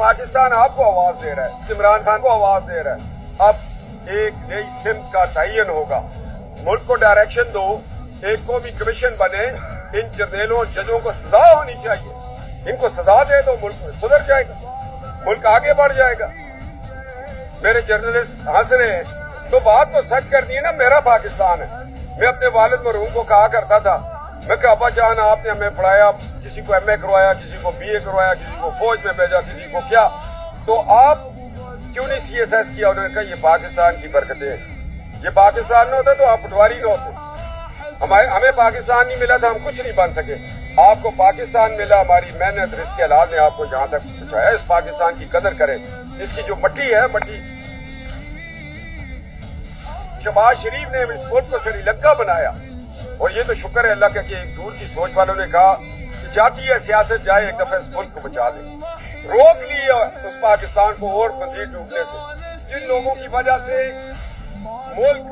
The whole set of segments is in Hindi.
पाकिस्तान आपको आवाज दे रहा है, इमरान खान को आवाज दे रहा है। अब एक नई सिमत का तयन होगा, मुल्क को डायरेक्शन दो, एक कौमी कमीशन बने, इन जर्नेलों और जजों को सजा होनी चाहिए, इनको सजा दे तो मुल्क सुधर जाएगा, मुल्क आगे बढ़ जाएगा। मेरे जर्नलिस्ट हंस रहे हैं, तो बात तो सच करनी है ना, मेरा पाकिस्तान है। मैं अपने वालिद मरहूम को कहा करता था, मैं कहा अब्बा जान आपने हमें पढ़ाया, किसी को एमए करवाया, किसी को बीए करवाया, किसी को फौज में भेजा, किसी को क्या, तो आप क्यों नहीं सीएसएस किया? उन्होंने कहा ये पाकिस्तान की बरकतें हैं, ये पाकिस्तान न होता तो आप पटवारी न होते, हमें पाकिस्तान नहीं मिला था, हम कुछ नहीं बन सके। आपको पाकिस्तान मिला, हमारी मेहनत रिस्क अलाल ने आपको जहां तक पहुंचाया। इस पाकिस्तान की कदर करें, इसकी जो मट्टी है, मट्टी शहबाज शरीफ ने इस मुल्क को श्रीलंका बनाया, और ये तो शुक्र है अल्लाह का कि एक दूर की सोच वालों ने कहा कि जाती है सियासत जाए, एक दफा इस मुल्क को बचा दे, रोक ली उस पाकिस्तान को और मजीद डूबने से। जिन लोगों की वजह से मुल्क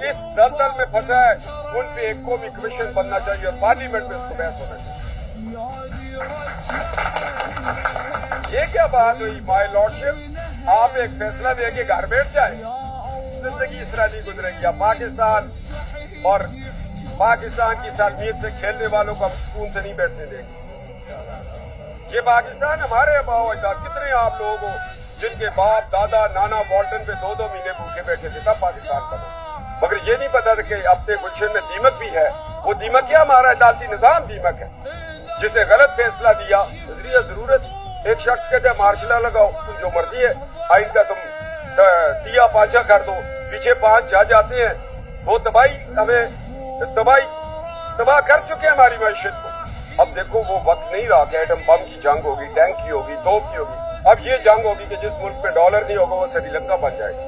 इस दलदल में फंसा है, उन पे एक कौमी कमीशन बनना चाहिए और पार्लियामेंट में उसको बहस होना चाहिए। ये क्या बात हुई माय लॉर्डशिप, आप एक फैसला दे के घर बैठ जाए, जिंदगी इस तरह नहीं गुजरेगी। आप पाकिस्तान और पाकिस्तान की सालमियत से खेलने वालों को हम सुकून से नहीं बैठने देंगे। ये पाकिस्तान हमारे अबाव अजदाद, कितने आप लोग हो जिनके बाप दादा नाना वॉल्टन पे 2-2 महीने भूखे बैठे थे, तब पाकिस्तान बना, मगर ये नहीं पता था कि अपने गुलशन में दीमक भी है। वो दीमक क्या, हमारा अदालती निजाम दीमक है, जिसने गलत फैसला दिया। नजरिया जरूरत एक शख्स कहते हैं मार्शल लगाओ, तुम जो मर्जी है आइन का तुम दिया पांचा कर दो, पीछे 5 जज आते हैं, वो तबाह कर चुके हैं हमारी मैशत को। अब देखो वो वक्त नहीं रहा कि एटम बम की जंग होगी, टैंक की होगी, तोप की होगी। अब ये जंग होगी कि जिस मुल्क में डॉलर नहीं होगा वो श्रीलंका बन जाएगी।